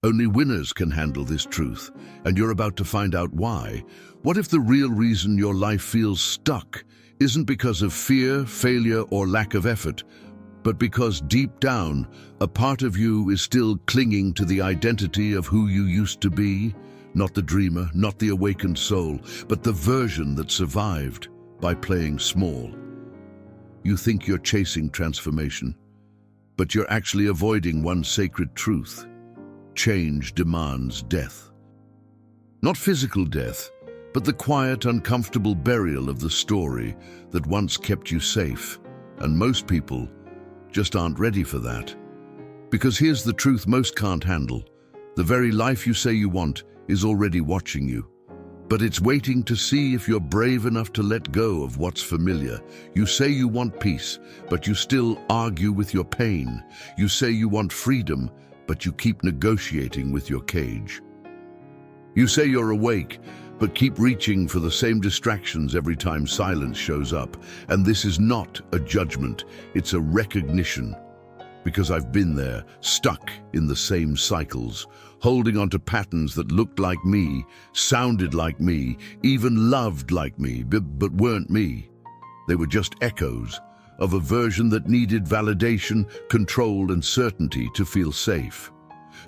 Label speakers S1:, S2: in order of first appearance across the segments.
S1: Only winners can handle this truth, and you're about to find out why. What if the real reason your life feels stuck isn't because of fear, failure, or lack of effort, but because deep down, a part of you is still clinging to the identity of who you used to be? Not the dreamer, not the awakened soul, but the version that survived by playing small. You think you're chasing transformation, but you're actually avoiding one sacred truth. Change demands death. Not physical death, but the quiet, uncomfortable burial of the story that once kept you safe. And most people just aren't ready for that. Because here's the truth most can't handle. The very life you say you want is already watching you. But it's waiting to see if you're brave enough to let go of what's familiar. You say you want peace, but you still argue with your pain. You say you want freedom, but you keep negotiating with your cage. You say you're awake, but keep reaching for the same distractions every time silence shows up. And this is not a judgment, it's a recognition. Because I've been there, stuck in the same cycles, holding onto patterns that looked like me, sounded like me, even loved like me, but weren't me. They were just echoes of a version that needed validation, control, and certainty to feel safe.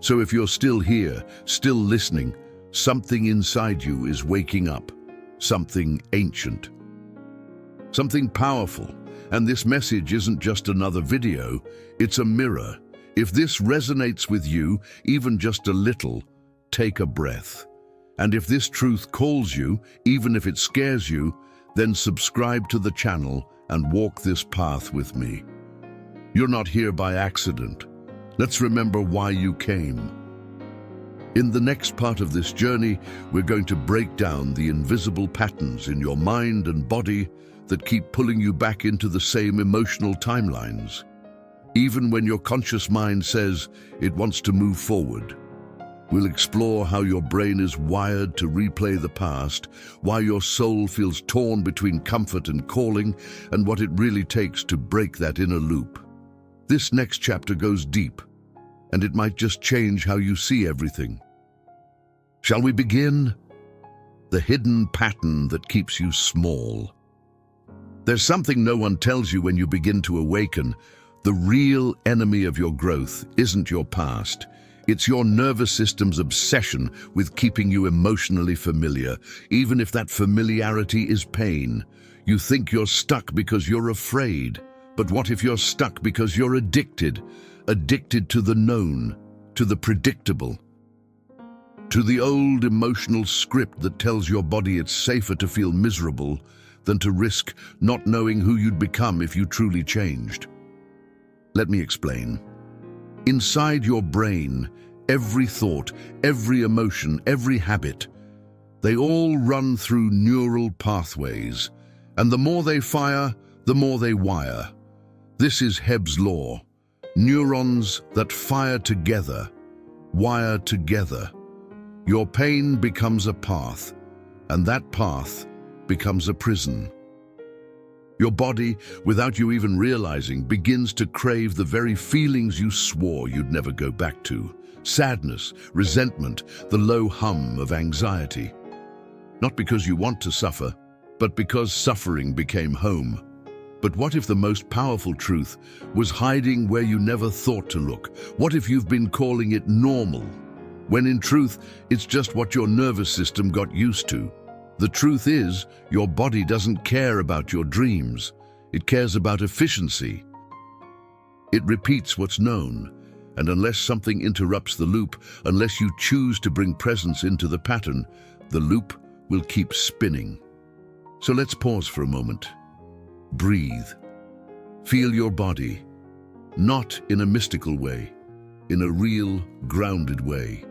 S1: So if you're still here, still listening, something inside you is waking up, something ancient, something powerful. And this message isn't just another video, it's a mirror. If this resonates with you, even just a little, take a breath. And if this truth calls you, even if it scares you, then subscribe to the channel and walk this path with me. You're not here by accident. Let's remember why you came. In the next part of this journey, we're going to break down the invisible patterns in your mind and body that keep pulling you back into the same emotional timelines. Even when your conscious mind says it wants to move forward. We'll explore how your brain is wired to replay the past, why your soul feels torn between comfort and calling, and what it really takes to break that inner loop. This next chapter goes deep, and it might just change how you see everything. Shall we begin? The hidden pattern that keeps you small. There's something no one tells you when you begin to awaken. The real enemy of your growth isn't your past. It's your nervous system's obsession with keeping you emotionally familiar, even if that familiarity is pain. You think you're stuck because you're afraid. But what if you're stuck because you're addicted? Addicted to the known, to the predictable, to the old emotional script that tells your body it's safer to feel miserable than to risk not knowing who you'd become if you truly changed. Let me explain. Inside your brain, every thought, every emotion, every habit, they all run through neural pathways, and the more they fire, the more they wire. This is Hebb's law. Neurons that fire together, wire together. Your pain becomes a path, and that path becomes a prison. Your body, without you even realizing, begins to crave the very feelings you swore you'd never go back to. Sadness, resentment, the low hum of anxiety. Not because you want to suffer, but because suffering became home. But what if the most powerful truth was hiding where you never thought to look? What if you've been calling it normal, when in truth, it's just what your nervous system got used to? The truth is, your body doesn't care about your dreams. It cares about efficiency. It repeats what's known, and unless something interrupts the loop, unless you choose to bring presence into the pattern, the loop will keep spinning. So let's pause for a moment. Breathe. Feel your body, not in a mystical way, in a real, grounded way.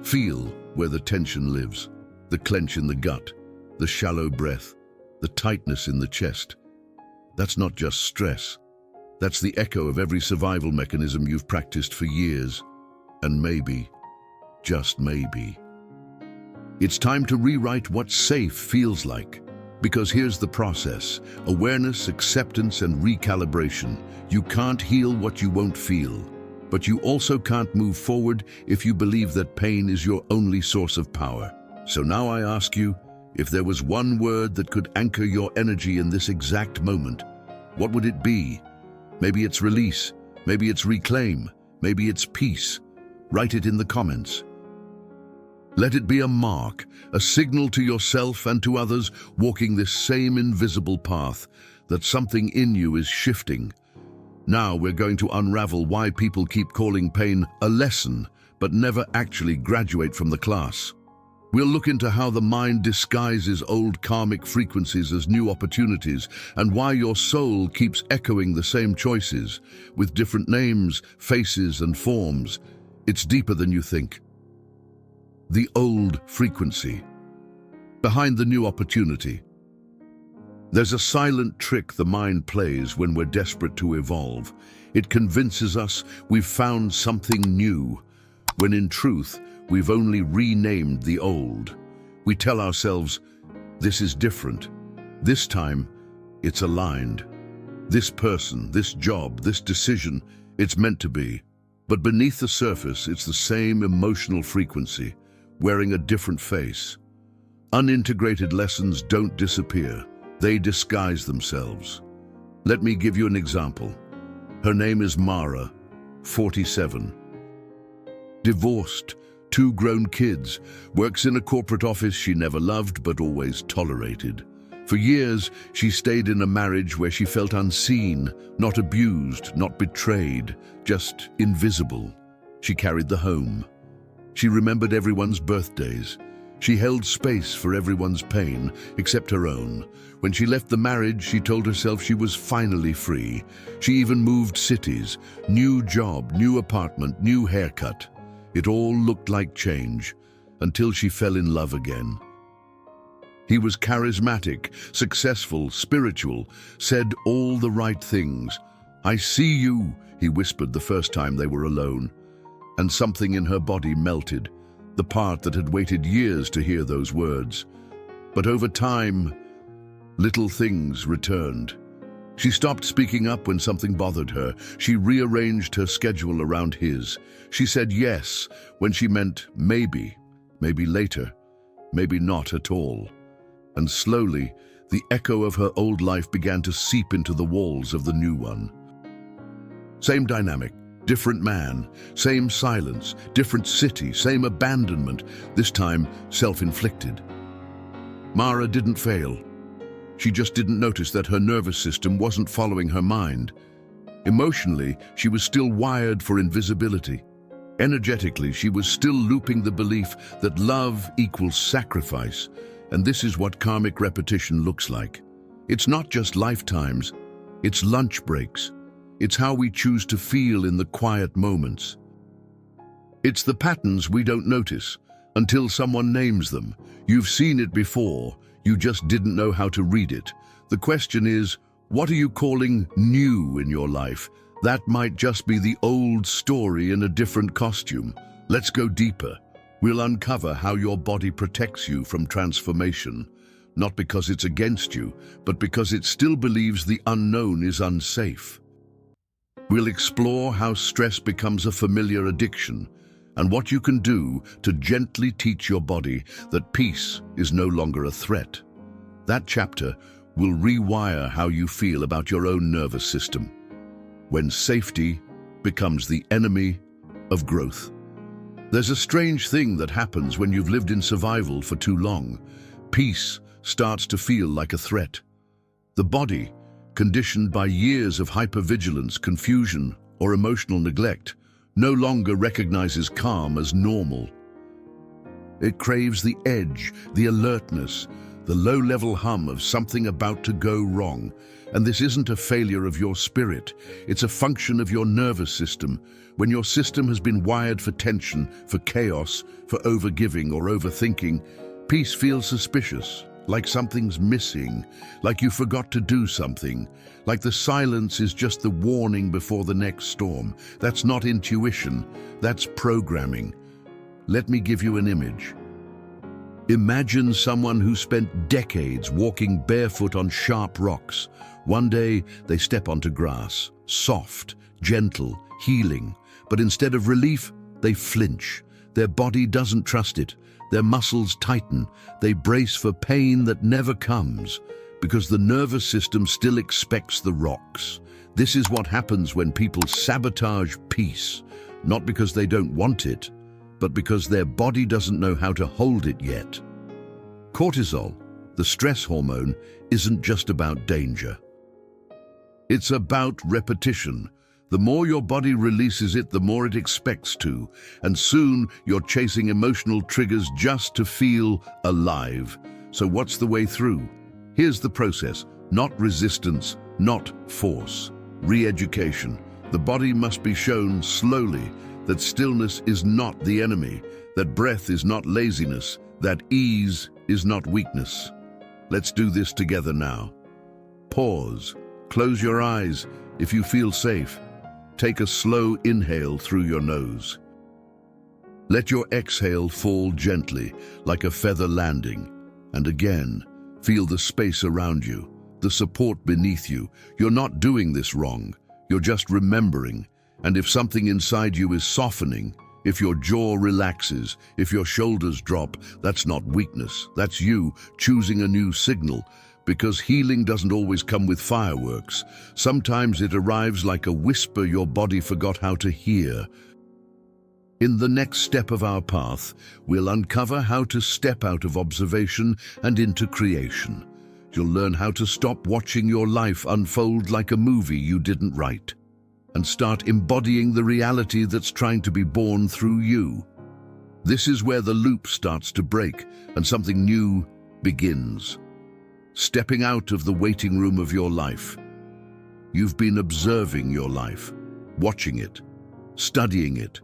S1: Feel where the tension lives. The clench in the gut, the shallow breath, the tightness in the chest. That's not just stress. That's the echo of every survival mechanism you've practiced for years. And maybe, just maybe, it's time to rewrite what safe feels like. Because here's the process: awareness, acceptance, and recalibration. You can't heal what you won't feel. but you also can't move forward if you believe that pain is your only source of power. So now I ask you, if there was one word that could anchor your energy in this exact moment, what would it be? Maybe it's release, maybe it's reclaim, maybe it's peace. Write it in the comments. Let it be a mark, a signal to yourself and to others walking this same invisible path, that something in you is shifting. Now we're going to unravel why people keep calling pain a lesson, but never actually graduate from the class. We'll look into how the mind disguises old karmic frequencies as new opportunities, and why your soul keeps echoing the same choices, with different names, faces, and forms. It's deeper than you think. The old frequency. Behind the new opportunity. There's a silent trick the mind plays when we're desperate to evolve. It convinces us we've found something new, when in truth, we've only renamed the old. We tell ourselves, this is different. This time, it's aligned. This person, this job, this decision, it's meant to be. But beneath the surface, it's the same emotional frequency, wearing a different face. Unintegrated lessons don't disappear. They disguise themselves. Let me give you an example. Her name is Mara, 47. Divorced, 2 grown kids, works in a corporate office she never loved but always tolerated. For years, she stayed in a marriage where she felt unseen, not abused, not betrayed, just invisible. She carried the home. She remembered everyone's birthdays. She held space for everyone's pain, except her own. When she left the marriage, she told herself she was finally free. She even moved cities, new job, new apartment, new haircut. It all looked like change, until she fell in love again. He was charismatic, successful, spiritual, said all the right things. "I see you," he whispered the first time they were alone. And something in her body melted, the part that had waited years to hear those words. But over time, little things returned. She stopped speaking up when something bothered her. She rearranged her schedule around his. She said yes when she meant maybe, maybe later, maybe not at all. And slowly, the echo of her old life began to seep into the walls of the new one. Same dynamic, different man, same silence, different city, same abandonment, this time self-inflicted. Mara didn't fail. She just didn't notice that her nervous system wasn't following her mind. Emotionally, she was still wired for invisibility. Energetically, she was still looping the belief that love equals sacrifice, and this is what karmic repetition looks like. It's not just lifetimes, it's lunch breaks. It's how we choose to feel in the quiet moments. It's the patterns we don't notice until someone names them. You've seen it before, you just didn't know how to read it. The question is, what are you calling new in your life? That might just be the old story in a different costume. Let's go deeper. We'll uncover how your body protects you from transformation, not because it's against you, but because it still believes the unknown is unsafe. We'll explore how stress becomes a familiar addiction, and what you can do to gently teach your body that peace is no longer a threat. That chapter will rewire how you feel about your own nervous system, when safety becomes the enemy of growth. There's a strange thing that happens when you've lived in survival for too long. Peace starts to feel like a threat. The body, conditioned by years of hypervigilance, confusion, or emotional neglect, no longer recognizes calm as normal. It craves the edge, the alertness, the low-level hum of something about to go wrong. And this isn't a failure of your spirit, it's a function of your nervous system. When your system has been wired for tension, for chaos, for overgiving or overthinking, peace feels suspicious, like something's missing, like you forgot to do something, like the silence is just the warning before the next storm. That's not intuition, that's programming. Let me give you an image. Imagine someone who spent decades walking barefoot on sharp rocks. One day, they step onto grass, soft, gentle, healing. but instead of relief, they flinch. Their body doesn't trust it. Their muscles tighten. They brace for pain that never comes, because the nervous system still expects the rocks. This is what happens when people sabotage peace, not because they don't want it, but because their body doesn't know how to hold it yet. Cortisol, the stress hormone, isn't just about danger. It's about repetition. The more your body releases it, the more it expects to, and soon you're chasing emotional triggers just to feel alive. So what's the way through? Here's the process: not resistance, not force. Re-education. The body must be shown slowly that stillness is not the enemy, that breath is not laziness, that ease is not weakness. Let's do this together now. Pause. Close your eyes if you feel safe. Take a slow inhale through your nose. Let your exhale fall gently, like a feather landing. And again, feel the space around you, the support beneath you. You're not doing this wrong. You're just remembering. And if something inside you is softening, if your jaw relaxes, if your shoulders drop, that's not weakness. That's you choosing a new signal. Because healing doesn't always come with fireworks. Sometimes it arrives like a whisper your body forgot how to hear. In the next step of our path, we'll uncover how to step out of observation and into creation. You'll learn how to stop watching your life unfold like a movie you didn't write, and start embodying the reality that's trying to be born through you. This is where the loop starts to break and something new begins. Stepping out of the waiting room of your life. You've been observing your life, watching it, studying it,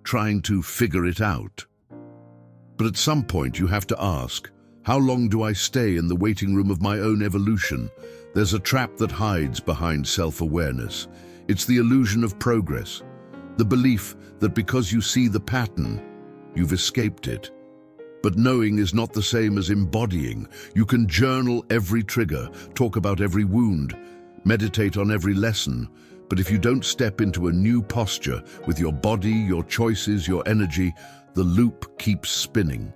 S1: trying to figure it out. But at some point you have to ask, how long do I stay in the waiting room of my own evolution? There's a trap that hides behind self-awareness. It's the illusion of progress, the belief that because you see the pattern, you've escaped it. But knowing is not the same as embodying. You can journal every trigger, talk about every wound, meditate on every lesson, but if you don't step into a new posture with your body, your choices, your energy, the loop keeps spinning.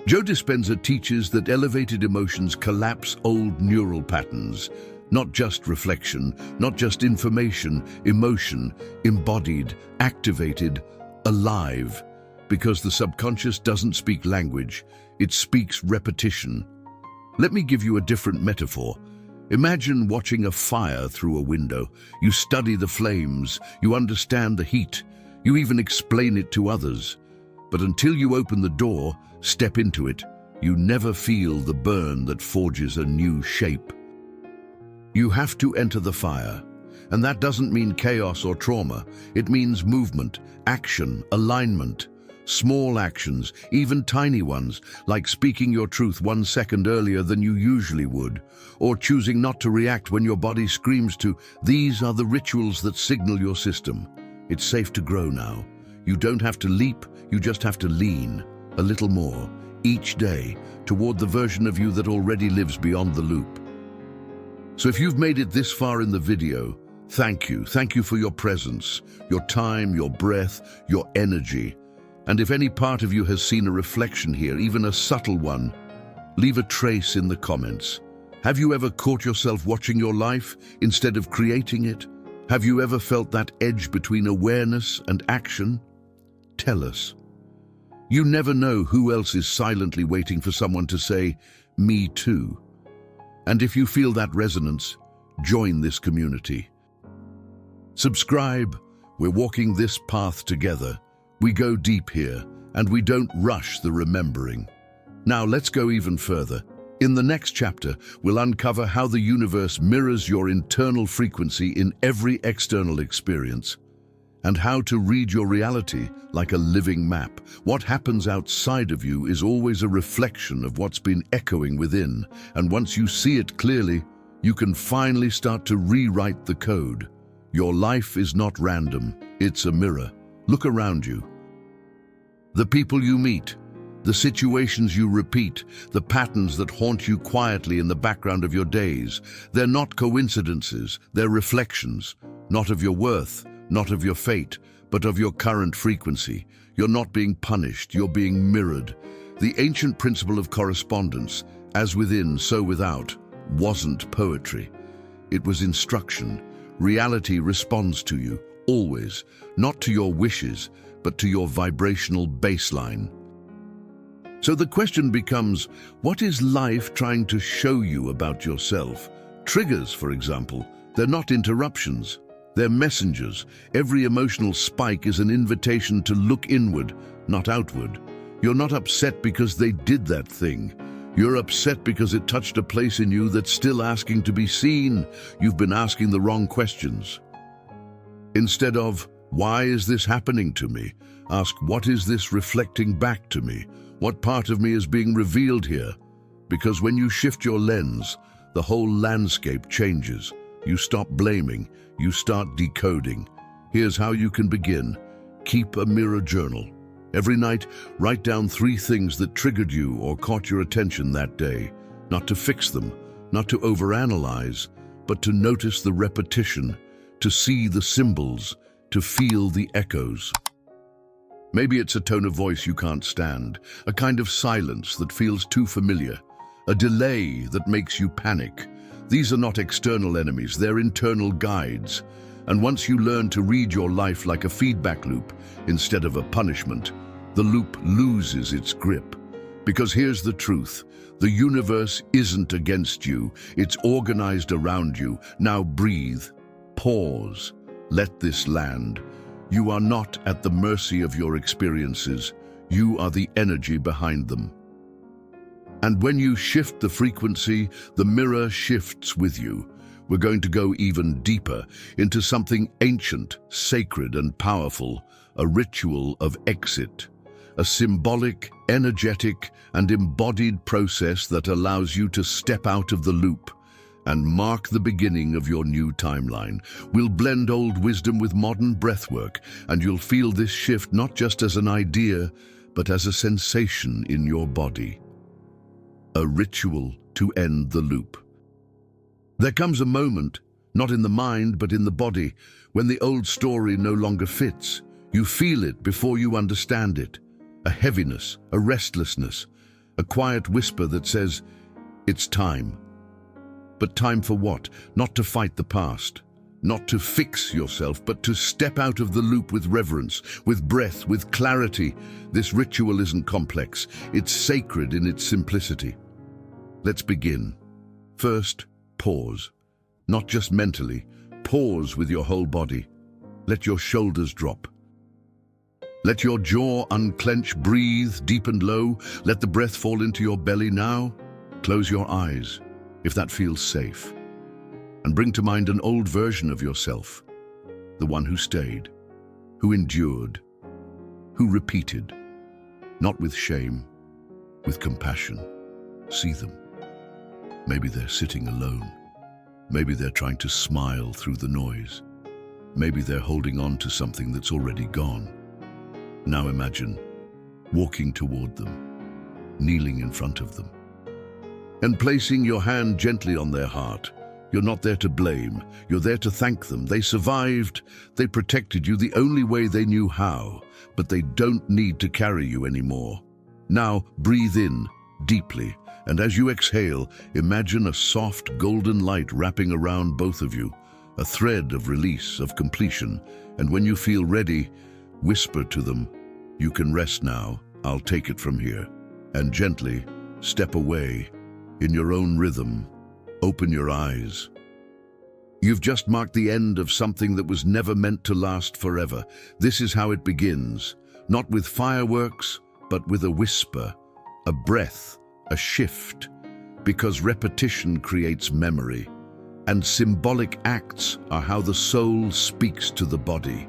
S1: Joe Dispenza teaches that elevated emotions collapse old neural patterns, not just reflection, not just information, emotion, embodied, activated, alive. Because the subconscious doesn't speak language, it speaks repetition. Let me give you a different metaphor. Imagine watching a fire through a window. You study the flames, you understand the heat, you even explain it to others. But until you open the door, step into it, you never feel the burn that forges a new shape. You have to enter the fire. And that doesn't mean chaos or trauma. It means movement, action, alignment. Small actions, even tiny ones, like speaking your truth 1 second earlier than you usually would, or choosing not to react when your body screams to. These are the rituals that signal your system. It's safe to grow now. You don't have to leap, you just have to lean a little more, each day, toward the version of you that already lives beyond the loop. So if you've made it this far in the video, thank you. Thank you for your presence, your time, your breath, your energy. And if any part of you has seen a reflection here, even a subtle one, leave a trace in the comments. Have you ever caught yourself watching your life instead of creating it? Have you ever felt that edge between awareness and action? Tell us. You never know who else is silently waiting for someone to say, "Me too." And if you feel that resonance, join this community. Subscribe. We're walking this path together. We go deep here, and we don't rush the remembering. Now let's go even further. In the next chapter, we'll uncover how the universe mirrors your internal frequency in every external experience, and how to read your reality like a living map. What happens outside of you is always a reflection of what's been echoing within, and once you see it clearly, you can finally start to rewrite the code. Your life is not random, it's a mirror. Look around you. The people you meet, the situations you repeat, the patterns that haunt you quietly in the background of your days, they're not coincidences, they're reflections, not of your worth, not of your fate, but of your current frequency. You're not being punished, you're being mirrored. The ancient principle of correspondence, as within, so without, wasn't poetry. It was instruction. Reality responds to you, always, not to your wishes, but to your vibrational baseline. So the question becomes, what is life trying to show you about yourself? Triggers, for example, they're not interruptions. They're messengers. Every emotional spike is an invitation to look inward, not outward. You're not upset because they did that thing. You're upset because it touched a place in you that's still asking to be seen. You've been asking the wrong questions. Instead of, why is this happening to me? Ask, what is this reflecting back to me? What part of me is being revealed here? Because when you shift your lens, the whole landscape changes. You stop blaming, you start decoding. Here's how you can begin. Keep a mirror journal. Every night, write down 3 things that triggered you or caught your attention that day. Not to fix them, not to overanalyze, but to notice the repetition, to see the symbols, to feel the echoes. Maybe it's a tone of voice you can't stand, a kind of silence that feels too familiar, a delay that makes you panic. These are not external enemies, they're internal guides. And once you learn to read your life like a feedback loop instead of a punishment, the loop loses its grip. Because here's the truth, the universe isn't against you, it's organized around you. Now breathe, pause, let this land. You are not at the mercy of your experiences, you are the energy behind them. And when you shift the frequency, the mirror shifts with you. We're going to go even deeper into something ancient, sacred, and powerful, a ritual of exit, a symbolic, energetic, and embodied process that allows you to step out of the loop and mark the beginning of your new timeline. We'll blend old wisdom with modern breathwork, and you'll feel this shift not just as an idea, but as a sensation in your body. A ritual to end the loop. There comes a moment, not in the mind but in the body, when the old story no longer fits. You feel it before you understand it. A heaviness, a restlessness, a quiet whisper that says, it's time. But time for what? Not to fight the past, not to fix yourself, but to step out of the loop with reverence, with breath, with clarity. This ritual isn't complex, it's sacred in its simplicity. Let's begin. First, pause. Not just mentally, pause with your whole body. Let your shoulders drop. Let your jaw unclench, breathe deep and low. Let the breath fall into your belly now. Close your eyes, if that feels safe. And bring to mind an old version of yourself. The one who stayed, who endured, who repeated. Not with shame, with compassion. See them. Maybe they're sitting alone. Maybe they're trying to smile through the noise. Maybe they're holding on to something that's already gone. Now imagine walking toward them, kneeling in front of them, and placing your hand gently on their heart. You're not there to blame, you're there to thank them. They survived, they protected you the only way they knew how, but they don't need to carry you anymore. Now breathe in, deeply, and as you exhale, imagine a soft golden light wrapping around both of you, a thread of release, of completion. And when you feel ready, whisper to them, you can rest now, I'll take it from here. And gently step away, in your own rhythm. Open your eyes. You've just marked the end of something that was never meant to last forever. This is how it begins, not with fireworks, but with a whisper, a breath, a shift, because repetition creates memory, and symbolic acts are how the soul speaks to the body.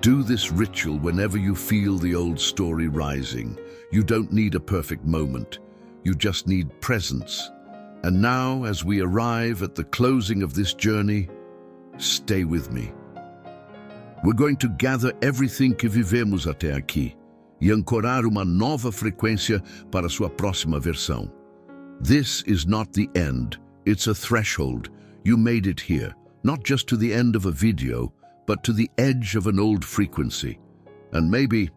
S1: Do this ritual whenever you feel the old story rising. You don't need a perfect moment, you just need presence. And now, as we arrive at the closing of this journey, stay with me. We're going to gather everything que vivemos até aqui e ancorar uma nova frequência para sua próxima versão. This is not the end, it's a threshold. You made it here, not just to the end of a video, but to the edge of an old frequency. And maybe,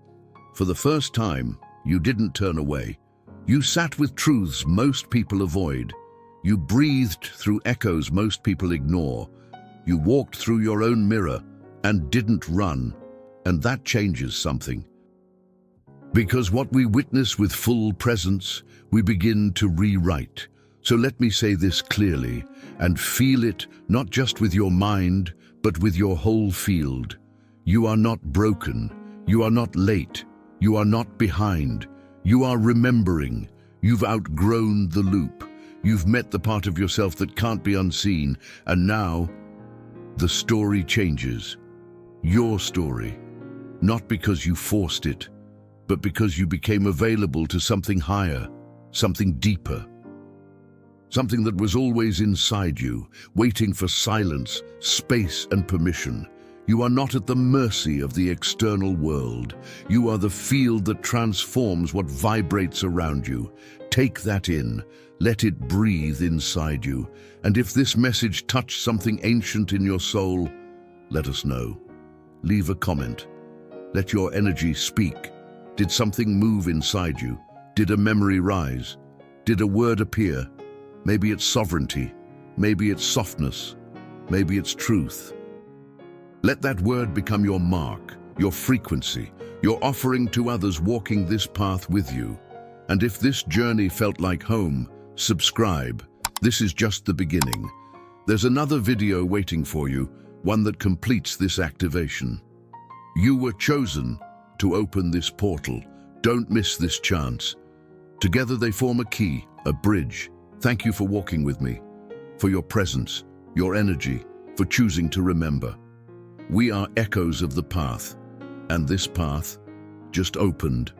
S1: for the first time, you didn't turn away. You sat with truths most people avoid. You breathed through echoes most people ignore. You walked through your own mirror and didn't run. And that changes something. Because what we witness with full presence, we begin to rewrite. So let me say this clearly, and feel it not just with your mind, but with your whole field. You are not broken. You are not late. You are not behind. You are remembering. You've outgrown the loop. You've met the part of yourself that can't be unseen. And now, the story changes. Your story. Not because you forced it, but because you became available to something higher, something deeper. Something that was always inside you, waiting for silence, space, and permission. You are not at the mercy of the external world. You are the field that transforms what vibrates around you. Take that in. Let it breathe inside you. And if this message touched something ancient in your soul, let us know. Leave a comment. Let your energy speak. Did something move inside you? Did a memory rise? Did a word appear? Maybe it's sovereignty. Maybe it's softness. Maybe it's truth. Let that word become your mark, your frequency, your offering to others walking this path with you. And if this journey felt like home, subscribe. This is just the beginning. There's another video waiting for you, one that completes this activation. You were chosen to open this portal. Don't miss this chance. Together they form a key, a bridge. Thank you for walking with me, for your presence, your energy, for choosing to remember. We are echoes of the path, and this path just opened.